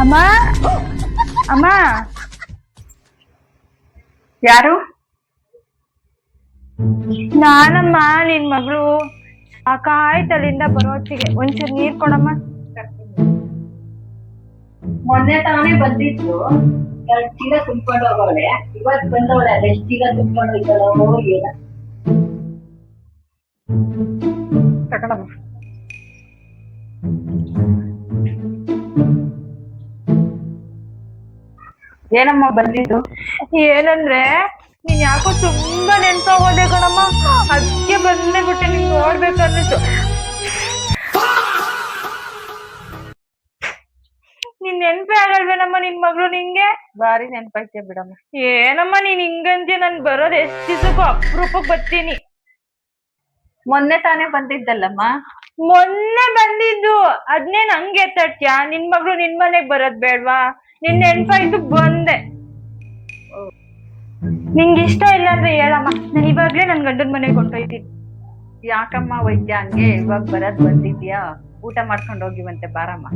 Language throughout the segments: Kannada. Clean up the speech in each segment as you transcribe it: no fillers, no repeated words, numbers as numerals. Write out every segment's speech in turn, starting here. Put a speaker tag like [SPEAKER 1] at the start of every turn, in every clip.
[SPEAKER 1] ಅಮ್ಮ ಅಮ್ಮ
[SPEAKER 2] ಯಾರು?
[SPEAKER 1] ನಾನಮ್ಮ ನಿನ್ ಮಗಳು. ಸಾಕಾಯ್ತಲ್ಲಿಂದ ಬರೋತ್ತಿಗೆ ಒಂಚೂರು ನೀರ್ ಕೊಡಮ್ಮ.
[SPEAKER 2] ಮೊನ್ನೆ ತಾನೇ ಬಂದಿತ್ತು, 2 ಚೀಲ ತುಂಬ್ಕೊಂಡು ಹೋಗವಳೆ. ಇವತ್ ಬಂದವಳೆ, ಅದೆಷ್ಟು ಚೀಲ ತುಂಬ್ಕೊಂಡು ಹೋಯ್ತಾಳೋ ಏನ. ತಗೊಳಮ್ಮ. ಏನಮ್ಮ ಬಂದಿದ್ದು?
[SPEAKER 1] ಏನಂದ್ರೆ ನೀನ್ ಯಾಕೋ ತುಂಬಾ ನೆನ್ಪಾಗೋದೆ ಕಣಮ್ಮ. ಅದಕ್ಕೆ ಬಂದೇ ಬಿಟ್ಟೆ, ನಿನ್ ನೋಡ್ಬೇಕನ್ನಿತ್ತು. ನೀನ್ ನೆನ್ಪೇ ಆಗಲ್ವೇನಮ್ಮ ನಿನ್ ಮಗಳು ನಿಂಗೆ?
[SPEAKER 2] ಬಾರಿ ನೆನ್ಪೈತೆ ಬಿಡಮ್ಮ.
[SPEAKER 1] ಏನಮ್ಮ ನೀನ್ ಹಿಂಗಂತೀಯ? ನನ್ ಬರೋದ್ ಎಷ್ಟ್ ದಿವ್ಸಕ್ಕೂ ಅಪ್ರೂಪಕ್ ಬರ್ತೀನಿ.
[SPEAKER 2] ಮೊನ್ನೆ ತಾನೇ ಬಂದಿದ್ದಲ್ಲಮ್ಮ.
[SPEAKER 1] ಮೊನ್ನೆ ಬಂದಿದ್ದು ಅದ್ನೇ ನಂಗೆ ಎತ್ತಾಡ್ತೀಯ? ನಿನ್ ಮಗಳು ನಿನ್ ಮನೆಗ್ ಬರೋದ್ ಬೇಡ್ವಾ? ನಿನ್ ನೆನ್ಪಾಯ್ತು ಬಂದೆ. ನಿಂಗೆ ಇಷ್ಟ ಇಲ್ಲ ಅಂದ್ರೆ ಹೇಳಮ್ಮ, ನಾನು ಇವಾಗ್ಲೇ ನನ್ ಗಂಡನ್ ಮನೆಗೆ ಹೊಂಟೋಯ್ತೀನಿ.
[SPEAKER 2] ಯಾಕಮ್ಮ ವೈದ್ಯ ಹಂಗೆ? ಇವಾಗ ಬರದ್ ಬಂದಿದ್ಯಾ, ಊಟ ಮಾಡ್ಕೊಂಡು ಹೋಗಿವಂತೆ, ಬಾರಮ್ಮ.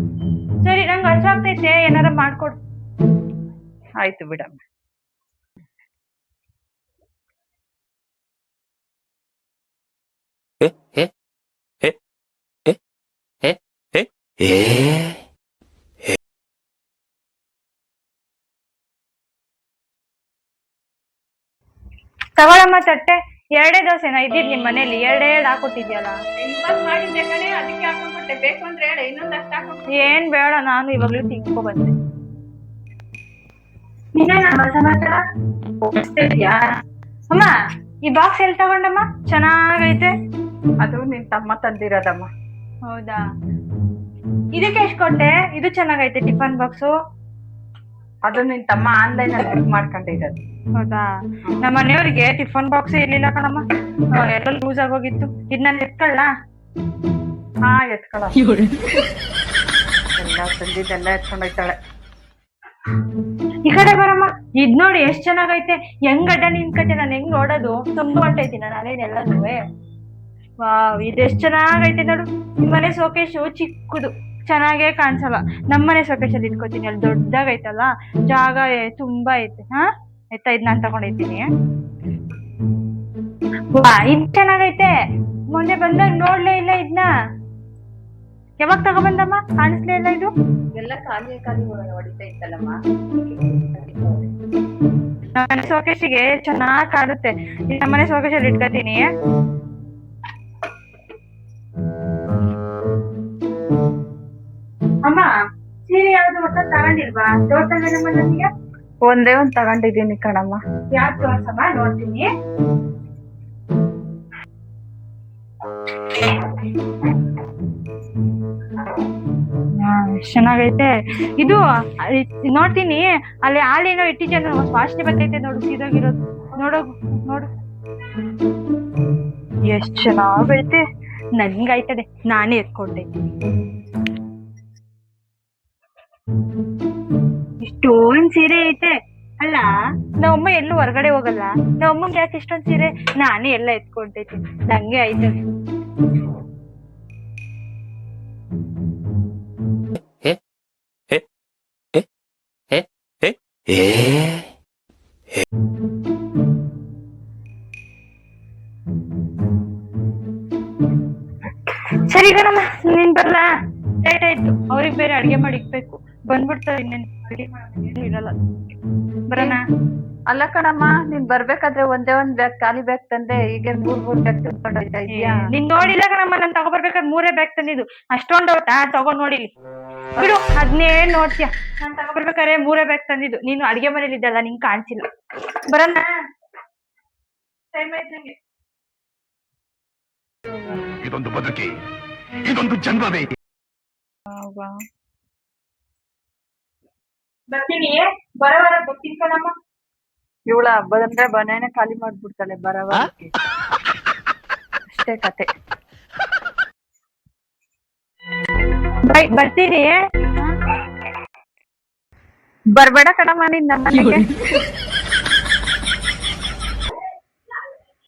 [SPEAKER 1] ಸರಿ, ನಂಗೆ ಹಸಿವಾಗ್ತೈತೆ, ಏನಾರ ಮಾಡ್ಕೊಡು.
[SPEAKER 2] ಆಯ್ತು ಬಿಡಮ್ಮ.
[SPEAKER 1] ತಗೊಳಮ್ಮ ತಟ್ಟೆ. 2 ದೋಸೆನಾ ಇದ್ದಿದ್ ನಿಮ್ ಮನೇಲಿ? 2 ಹಾಕೊಟ್ಟಿದ್ಯಲ್ಲ.
[SPEAKER 2] ಇವಾಗ ಮಾಡಿದ್ದೆ ಕಣೆ, ಅದಕ್ಕೆ ಹಾಕೊಂಡ್ಬಿಟ್ಟೆ. ಬೇಕು ಅಂದ್ರೆ ಹೇಳ, ಇನ್ನೊಂದಷ್ಟು ಹಾಕೊಂಡು.
[SPEAKER 1] ಏನ್ ಬೇಡ, ನಾನು ಇವಾಗ್ಲೂ ತಿನ್ಕೊ ಬಂದೆ. ಅಮ್ಮ, ಈ ಬಾಕ್ಸ್ ಎಲ್ಲಿ ತಗೊಂಡಮ್ಮ? ಚೆನ್ನಾಗೈತೆ.
[SPEAKER 2] ಅದು ನಿನ್ ತಮ್ಮ ತಂದಿರೋದಮ್ಮ.
[SPEAKER 1] ಹೌದಾ? ಇದಕ್ಕೆ ಎಷ್ಟ್ ಕೊಟ್ಟೆ? ಇದು ಚೆನ್ನಾಗೈತೆ ಟಿಫನ್ ಬಾಕ್ಸು.
[SPEAKER 2] ಅದು ನಿನ್ ತಮ್ಮ ಆನ್ಲೈನ್ ಅಲ್ಲಿ ಬುಕ್ ಮಾಡ್ಕೊಂಡಿರೋದು.
[SPEAKER 1] ಹೌದಾ? ನಮ್ಮ ಮನೆಯವ್ರಿಗೆ ಟಿಫನ್ ಬಾಕ್ಸ್ ಇರ್ಲಿಲ್ಲ ಕಣಮ್ಮ, ಎಲ್ಲ ಲೂಸ್ ಆಗೋಗಿತ್ತು. ಇದ್ ನಾನು ಎತ್ಕೊಳ್ಳ?
[SPEAKER 2] ಹಾ, ಎತ್ಕೊಳ. ಎಲ್ಲ ತಂದಿದ್ದೆಲ್ಲ ಎತ್ಕೊಂಡೋಯ್ತಾಳೆ.
[SPEAKER 1] ಈ ಕಡೆ ಬರಮ್ಮ. ಇದ್ ನೋಡಿ ಎಷ್ಟ್ ಚೆನ್ನಾಗೈತೆ. ಹೆಂಗ್ ಅಡ್ಡ ನಿಂತ್ಕತೆ, ನಾನು ಹೆಂಗ್ ನೋಡೋದು? ತುಂಬ್ಕೊಂಡೈತಿ ನಾನು ಅಲ್ಲೇನೆಲ್ಲನೂ. ವಾವ್, ಇದೆಷ್ಟ್ ಚೆನ್ನಾಗೈತೆ ನೋಡು. ನಿಮ್ಮನೆ ಸೋಕೇಶು ಚಿಕ್ಕದು, ಚೆನ್ನಾಗೇ ಕಾಣಿಸಲ್ಲ. ನಮ್ಮನೆ ಸೋಕೇಶಲ್ಲಿ ಇಟ್ಕೋತೀನಿ, ಅಲ್ಲಿ ದೊಡ್ಡದಾಗೈತಲ್ಲ ಜಾಗ, ತುಂಬಾ ಐತೆ. ಹಾ ಆಯ್ತಾ, ಇದ್ ನಾನ್ ತಗೊಂಡೈತೀನಿ. ವಾ, ಇದ್ ಚೆನ್ನಾಗೈತೆ. ಮೊನ್ನೆ ಬಂದಾಗ ನೋಡ್ಲೇ ಇಲ್ಲ ಇದ್ನ. ಯಾವಾಗ ತಗೊಬಂದಮ್ಮ? ಕಾಣಿಸ್ಲೇ ಇಲ್ಲ ಇದು.
[SPEAKER 2] ಎಲ್ಲ ಖಾಲಿ ಹೊಡಿತಾ ಇತ್ತಲ್ಲಮ್ಮ.
[SPEAKER 1] ನಮ್ಮನೆ ಸೋಕೇಶಿಗೆ ಚೆನ್ನಾಗ್ ಕಾಣುತ್ತೆ. ನಮ್ಮನೆ ಸೋಕೇಶಲ್ಲಿ ಇಟ್ಕೋತೀನಿ. ಅಮ್ಮ, ಸೀರೆ ಯಾವ್ದು ಹೊಸ ತಗೊಂಡಿಲ್ವಾ? ತೋರ್ಸಲ್ವೇನಮ್ಮ ನನಗೆ?
[SPEAKER 2] ಒಂದೇ ಒಂದ್ ತಗೊಂಡಿದ್ದೀನಿ ಕಣಮ್ಮ.
[SPEAKER 1] ಯಾವ್ದು ತೋರ್ಸಮ್ಮ, ನೋಡ್ತೀನಿ. ಚೆನ್ನಾಗೈತೆ ಇದು. ನೋಡ್ತೀನಿ, ಅಲ್ಲಿ ಹಾಲೇನೋ ಇಟ್ಟಿದ್ಯಾ, ವಾಸನೆ ಬರ್ತೈತೆ ನೋಡು, ಸೀದೋಗಿರೋದು. ನೋಡು ಎಷ್ಟ್ ಚೆನ್ನಾಗೈತೆ. ನನ್ಗಾಯ್ತದೆ, ನಾನೇ ಎತ್ಕೊಂಡೈತೀನಿ. ಇಷ್ಟೊಂದ್ ಸೀರೆ ಐತೆ ಅಲ್ಲ. ನಮ್ಮಮ್ಮ ಎಲ್ಲೂ ಹೊರಗಡೆ ಹೋಗಲ್ಲ, ನಮ್ಮಮ್ಮಗೆ ಯಾಕೆ ಇಷ್ಟೊಂದ್ ಸೀರೆ? ನಾನೇ ಎಲ್ಲ ಎತ್ಕೊಂಡೈತೀನಿ, ನಂಗೆ ಆಯ್ತದೆ. ಸರಿ ಕಣಮ್ಮ, ನೀನ್ ಬರ್ಲಾ? ಲೇಟ್ ಆಯ್ತು, ಅವ್ರಿಗೆ ಬೇರೆ ಅಡ್ಗೆ ಮಾಡಿ ಇಕ್ಬೇಕು. ಬಂದ್ಬಿಡ್ತಾರೆ, ಇನ್ನೇನು ಅಡ್ಗೆ ಮಾಡೋದು ಇರಲ್ಲ. ಬರೋಣ?
[SPEAKER 2] ಅಲ್ಲ ಕಣಮ್ಮ, ನೀನ್ ಬರ್ಬೇಕಾದ್ರೆ ಒಂದೇ ಒಂದ್ ಬ್ಯಾಗ್, ಖಾಲಿ ಬ್ಯಾಗ್ ತಂದೆ. ಈಗ 3 ಬ್ಯಾಗ್ ತುಂಬ್ಕೊಂಡು ಹೋಯ್ತಾ ಇದೀಯಾ?
[SPEAKER 1] ನೀನ್ ನೋಡಿಲ್ಲ ಕಣಮ್ಮ, ನಾನ್ ತಗೋಬರ್ಬೇಕಾದ್ರೆ 3 ಬ್ಯಾಗ್ ತಂದಿದ್ದು. ಅಷ್ಟೊಂದು ತಗೊಂಡ್ ನೋಡಿಲಿ ಬಿಡು, ಅದ್ನೇ ನೋಡ್ತೀಯ. ನಾನ್ ತಗೋಬರ್ಬೇಕಾದ್ರೆ 3 ಬ್ಯಾಗ್ ತಂದಿದ್ದು. ನೀನು ಅಡ್ಗೆ ಮನೇಲಿ ಇದ್ದಲ್ಲ, ನಿಂಗ್ ಕಾಣಿಸಿಲ್ಲ. ಬರೋಣ? ಟೈಮ್ ಆಯ್ತು ನಂಗೆ.
[SPEAKER 3] ಇದೊಂದು ಬದುಕಿ, ಇದೊಂದು ಜನ್ಮವೇ.
[SPEAKER 1] ಬರ್ತೀನಿ, ಬರೋವರ ಬರ್ತೀನಿ ಕಣಮ್ಮ.
[SPEAKER 2] ಇವಳ ಬಂದ್ರೆ ಮನೇನೆ ಖಾಲಿ ಮಾಡ್ಬಿಡ್ತಾಳೆ ಬರವಕ್ಕೆ. ಅಷ್ಟೇ ಕತೆ.
[SPEAKER 1] ಬರ್ತೀನಿ.
[SPEAKER 2] ಬರ್ಬೇಡ ಕಣಮ್ಮ ನೀನ್ ನಮ್ಮನೆಗೆ.